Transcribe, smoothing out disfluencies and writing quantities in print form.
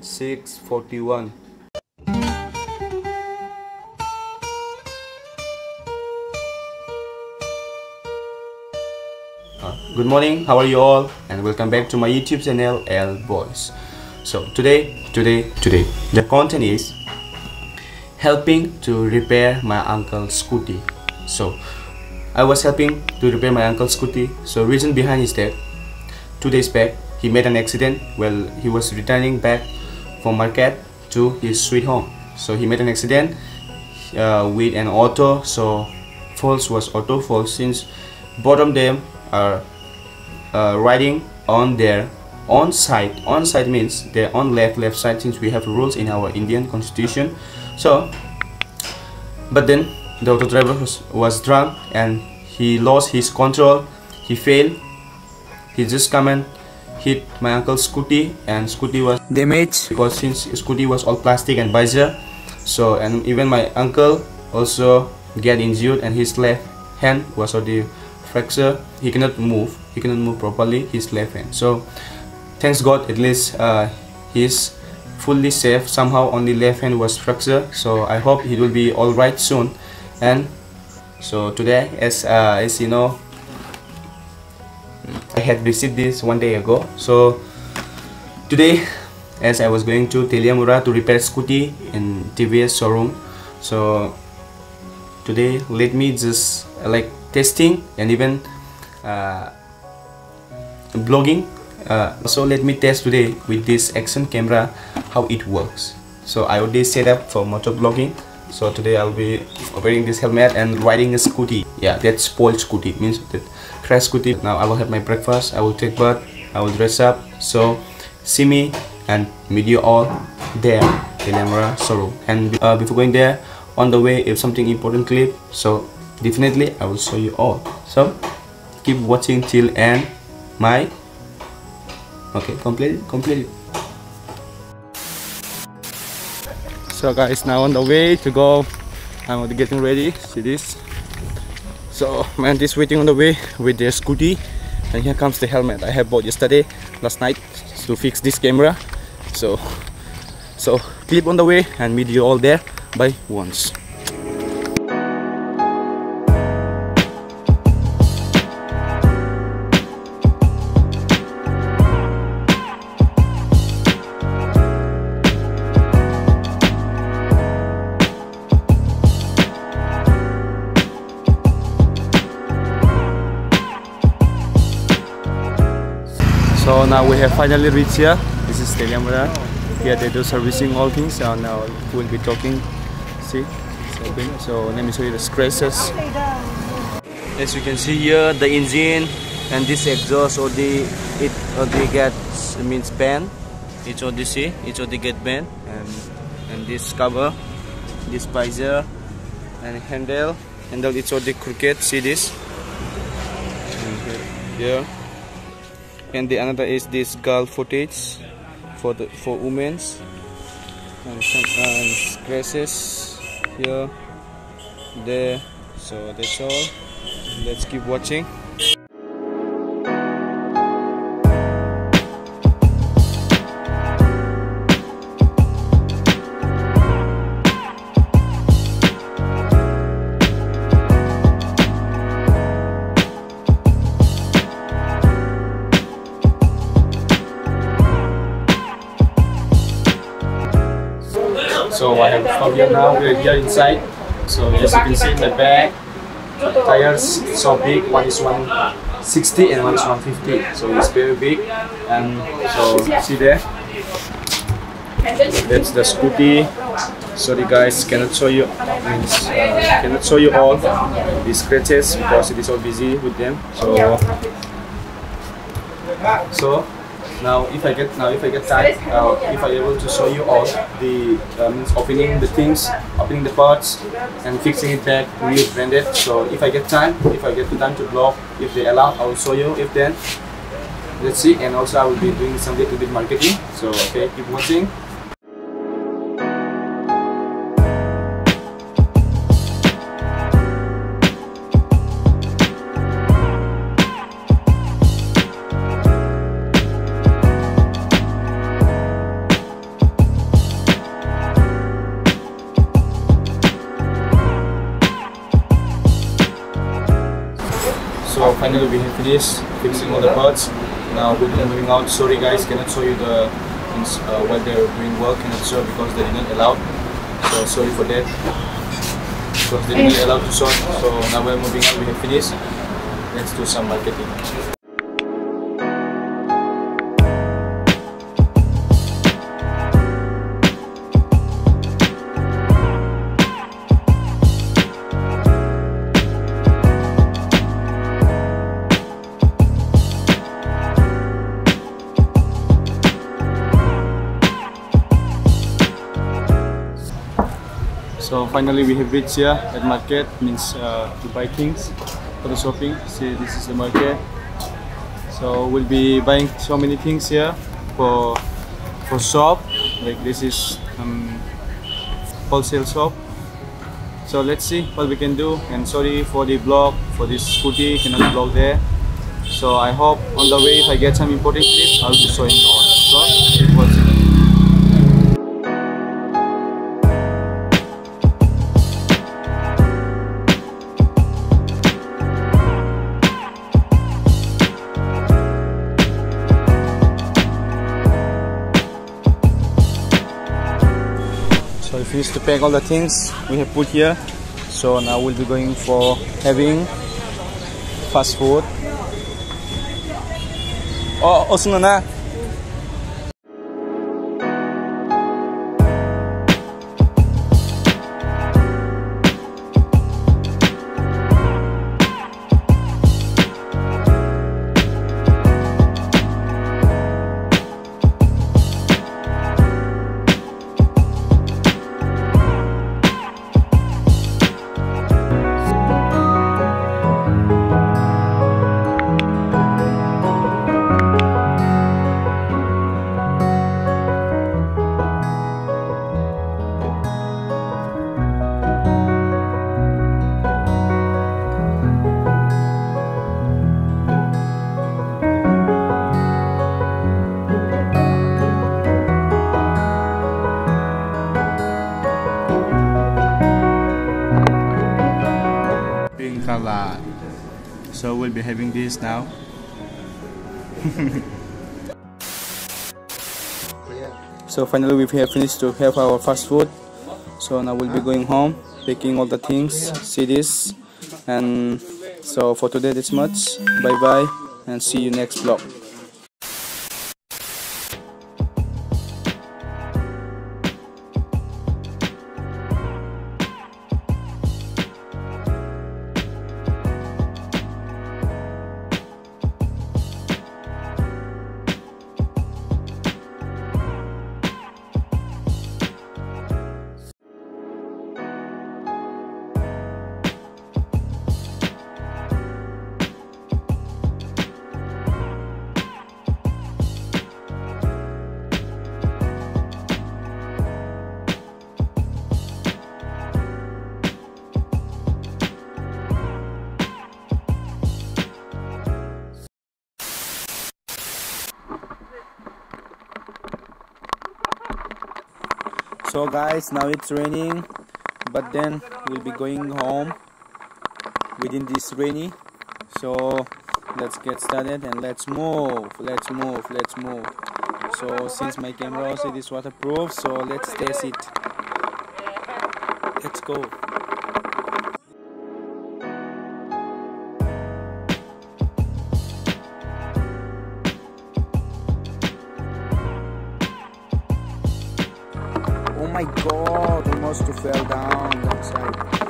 6:41. Good morning, how are you all, and welcome back to my YouTube channel L-BoyZ. So today the content is helping to repair my uncle's scooty. So I was helping to repair my uncle's scooty. So reason behind is that 2 days back he made an accident while he was returning back from market to his sweet home. So he made an accident with an auto. So fault was auto fault, since both of them are riding on their own side. On side means their own left side, since we have rules in our Indian constitution. So but then the auto driver was drunk and he lost his control. He failed. He just come and hit my uncle's scooty, and scooty was damaged because since scooty was all plastic and visor. So, and even my uncle also get injured, and his left hand was already fractured. He cannot move properly his left hand. So thanks God, at least he's fully safe. Somehow only left hand was fractured, so I hope he will be all right soon. And so today, as you know, I had received this 1 day ago. So today, as I was going to Teliamura to repair scooty in TVS showroom, so today let me just like testing and even vlogging. So let me test today with this action camera how it works. So I already set up for motor vlogging. So today I'll be wearing this helmet and riding a scooty. Yeah, that spoiled scooty, means that crash scooty. Now I will have my breakfast, I will take bath, I will dress up. So see me and meet you all there in Teliamura showroom. And before going there, on the way, if something important clip, so definitely I will show you all. So keep watching till end. My okay, complete it. So guys, now on the way to go, I'm getting ready. See this. So man is waiting on the way with their scooty, and here comes the helmet I have bought last night to fix this camera. So keep on the way and meet you all there by once. So now we have finally reached here. This is Teliamura. Here they do servicing all things. So now we'll be talking. See, so let me show you the scratches. As you can see here, the engine and this exhaust already gets means bent. It's already get bent, and this cover, this visor and handle it's already crooked. See this? Yeah. And the another is this girl footage for women's, and some scratches here, there. So that's all. Let's keep watching. So I have come here now. We're here inside. So as you can see in the back, tires so big. One is 160 and one is 150. So it's very big. And so see there. That's the scooty. Sorry guys, cannot show you. Cannot show you all the scratches because it is all busy with them. So now if I get time, if I able to show you all the means opening the things, opening the parts and fixing it back, rebranded. So if I get time, the time to vlog, if they allow, I will show you. If then, let's see. And also I will be doing some little bit marketing. So okay, keep watching. So finally we have finished fixing all the parts. Now we're moving out. Sorry guys, cannot show you the things while they're doing work, cannot show because they didn't allow. So sorry for that. Because they didn't allow to show. So now we're moving out, we have finished. Let's do some marketing. So finally we have reached here at market, means to buy things for the shopping. See, this is the market. So we'll be buying so many things here for shop. Like this is wholesale shop. So let's see what we can do. And sorry for the vlog, for this scooty, cannot vlog there. So I hope on the way if I get some important clips, I'll be showing you all. So keep watching. So we finished to pack all the things we have put here. So now we'll be going for having fast food. Oh, na. So we'll be having this now. So finally we have finished to have our fast food. So now we'll be going home, packing all the things. See this. And so for today that's much. Bye bye and see you next vlog. So guys, now it's raining, but then we'll be going home within this rainy. So let's get started and let's move. So since my camera also is waterproof, so let's test it. Let's go. Oh my god, almost fell down that side.